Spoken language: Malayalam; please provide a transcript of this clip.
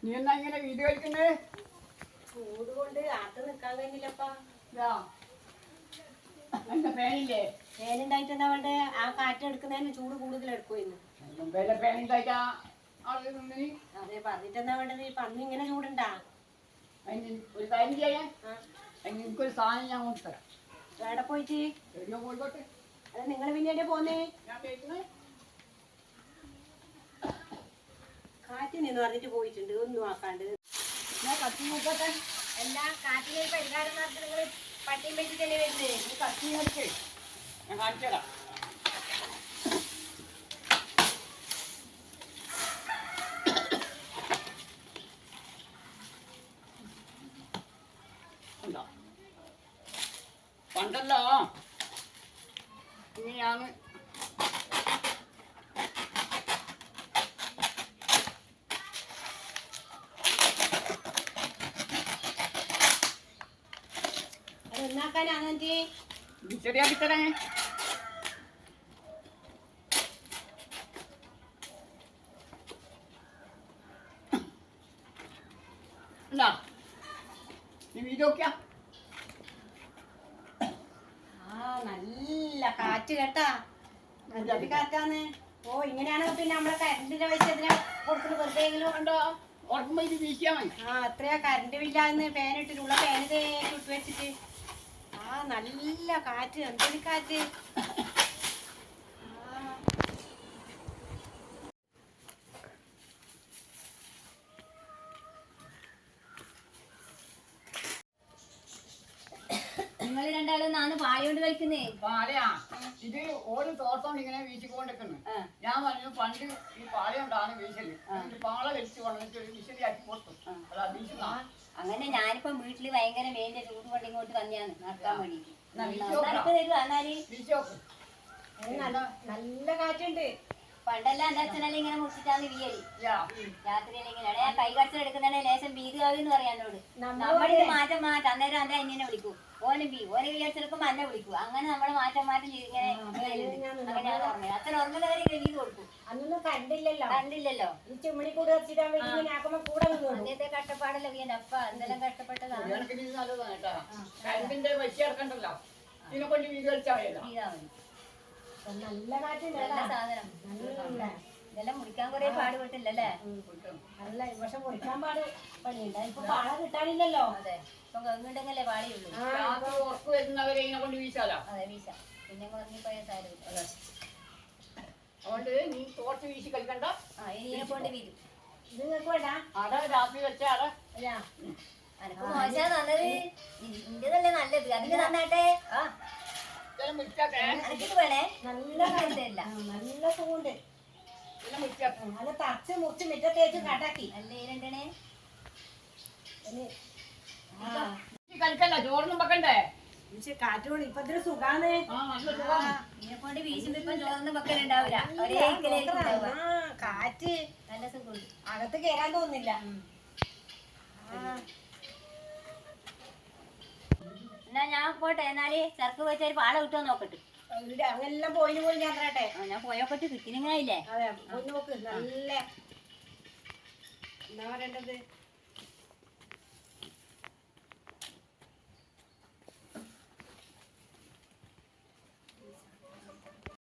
നീ എന്നാ ഇങ്ങനെ വീഡിയോ കളിക്കുന്നേ? ചൂട് കൊണ്ട് ആത്ത് നിക്കാൻ കഴിഞ്ഞില്ലപ്പാ. എന്റെ ഫാനില്ലേ? ഫാനുണ്ടായിട്ട് എന്താ വേണ്ടേ? ആ കാറ്റ് എടുക്കുന്നതിന് ചൂട് കൂടുതൽ എടുക്കുമായിരുന്നു. ഫാനുണ്ടായിട്ടാ ആള് നിന്ന്. അതെ, പറഞ്ഞിട്ട് എന്താ വേണ്ടത്? ഇപ്പൊ അന്ന് ഇങ്ങനെ ചൂടുണ്ടാ? ഒരു കാര്യം ചെയ്യാൻ എനിക്കൊരു സാധനം ഞാൻ കൊടുത്തരാം. എവിടെ പോയിട്ട്? പോയിക്കോട്ടെ. അത് നിങ്ങൾ പിന്നീട് പോന്നേ? ഞാൻ കേൾക്കുന്നേ കാറ്റ് നിന്ന് പറഞ്ഞിട്ട് പോയിട്ടുണ്ട്, ഒന്നും ആക്കാണ്ട്. ഞാൻ കത്തി നോക്കട്ടെ. എല്ലാ കാറ്റിലെ പരിഹാരം നടത്തി നിങ്ങൾ പട്ടിയും വെച്ചിട്ടല്ലേ വരുന്നത്? കത്തി നോക്കേ, ഞാൻ കാണിച്ചു തരാം. പണ്ടല്ലോ ഇങ്ങനെയാണ് അതെന്നാക്കാനാണെന്നിട്ട് ശരിയാക്കി തരേ. നീ വീഡിയോ നോക്കിയാ? നല്ല കാറ്റ് കേട്ടാ, നല്ല കാറ്റാന്ന്. ഓ, ഇങ്ങനെയാണെങ്കിൽ പിന്നെ നമ്മളെ കറണ്ടിന്റെ പൈസ എന്തിനാ കൊടുക്കുന്നത്? വെറുതെങ്കിലും ഉണ്ടോ? ഉറപ്പുമ്പോ ഇത് വീശിയാ മതി. അത്രയാ കറണ്ട് ബില്ലാന്ന്. ഫാൻ ഇട്ടിട്ടുള്ള ഫാന് ചുട്ട് വെച്ചിട്ട്. നല്ല കാറ്റ്, എന്തൊരു കാറ്റ്. നിങ്ങൾ രണ്ടാളും നാന്ന് പായോണ്ട് കളിക്കുന്നേ. പാലയാ ഇത്. ഓരോ തോട്ടം ഇങ്ങനെ വീശിക്കൊണ്ടിരിക്കുന്നു. ഞാൻ പറഞ്ഞു പണ്ട് ഈ പാലയുണ്ടാണ് വീശല്. പാള വലിച്ചു കൊണ്ടിട്ട് വിശദിയാക്കി കൊടുത്തു. അതാ വീശുന്ന. അങ്ങനെ ഞാനിപ്പോ വീട്ടില് ഭയങ്കര വേന്റെ ചൂട് കൊണ്ട് ഇങ്ങോട്ട് വന്നെയാണ് നടക്കാൻ വേണ്ടിട്ട്. നല്ല കാറ്റുണ്ട്. പണ്ടെല്ലാം എന്റെ അച്ഛനെല്ലാം ഇങ്ങനെ മുറിച്ചിട്ടാണ് വീയല്. രാത്രിയെല്ലാം ഇങ്ങനെ കൈ കടച്ചിൽ എടുക്കുന്നതിനെ ലേശം വീതുകാവെന്ന് പറയാനോട്. നമ്മളിത് മാറ്റം അന്നേരം അന്റെ അന്യനെ വിളിക്കും. ഓനെ വിചാരിച്ചെടുക്കുമ്പോ അന്നെ വിളിക്കും. അങ്ങനെ നമ്മള് മാറ്റം ഇങ്ങനെ അങ്ങനെയാണ് ഓർമ്മ. അച്ഛൻ ഓർമ്മവരെ വീത് കൊടുക്കും. അന്നൊന്നും കണ്ടില്ലല്ലോ. ഈ ചിമ്മണി കൂടെ വെച്ചിട്ടാൻ വേണ്ടി കൂടെ അന്നത്തെ കഷ്ടപ്പാടല്ലോ വീന്റെ അപ്പ എന്തെല്ലാം കഷ്ടപ്പെട്ടതാണ്. ഇതിനെ കൊണ്ട് വീട് കളിച്ചാൽ നല്ല കാറ്റുണ്ട്. നല്ല സാധനം. ഇതെല്ലാം മുറിക്കാൻ കുറെ പാടുപെട്ടില്ലല്ലേ? അല്ല, പക്ഷെ മുറിക്കാൻ പണിയുണ്ട്. ഇപ്പൊ പാള കിട്ടാനില്ലല്ലോ. അതെ, ഇപ്പൊ ഗവൺമെന്റല്ലേ പാളിയുള്ളൂ. ഉറപ്പ് വരുന്നവരെ ഇതിനെ കൊണ്ട് വീശാലോ. അതെ, വീശാം. പിന്നെ ഉറങ്ങിപ്പോയ സാരമില്ല. അതുകൊണ്ട് നീ തോർത്ത് വീശി കളിക്കണ്ട. ഇതിനെ കൊണ്ട് വീരും. ഇത് നിങ്ങൾക്ക് വേണ്ടാ? അട രാത്രി വെച്ചാട. അനക്ക് മോശാ തന്നത്. ഇന്റേതല്ലേ നല്ലത്. അതിന് തന്നാട്ടെ. അനക്കിട്ട് വേണേ. നല്ല കാറ്റല്ല, നല്ല സൂണ്ട്. നല്ല തറച്ച് മുറിച്ച് മിറ്റത്ത് വെച്ച് കട്ടാക്കി. അല്ലേ രണ്ടണേ കളിക്കല്ല, ചോറിനും വെക്കണ്ടേ? കാറ്റ് കൊണ്ട് ഇപ്പൊ ഇതൊരു സുഖാണ്. ഇതിനെ കൊണ്ട് വീശുമ്പോ ഇപ്പൊ ചോറിന് വെക്കലുണ്ടാവില്ല. കാറ്റ് നല്ല സുഖമുണ്ട്. അകത്ത് കേറാൻ തോന്നുന്നില്ല. എന്നാ ഞാൻ പോട്ടെ. എന്നാല് ചെറുക്ക് വെച്ച ഒരു പാള കിട്ടുമോ നോക്കട്ടെ. അങ്ങനെല്ലാം പോയി ഞാൻ തരട്ടെ. ഞാൻ പോയോക്കട്ട് കിട്ടിനിങ്ങായില്ലേ? അതെ, പോയി നോക്ക്. നല്ല എന്താ പറയേണ്ടത്?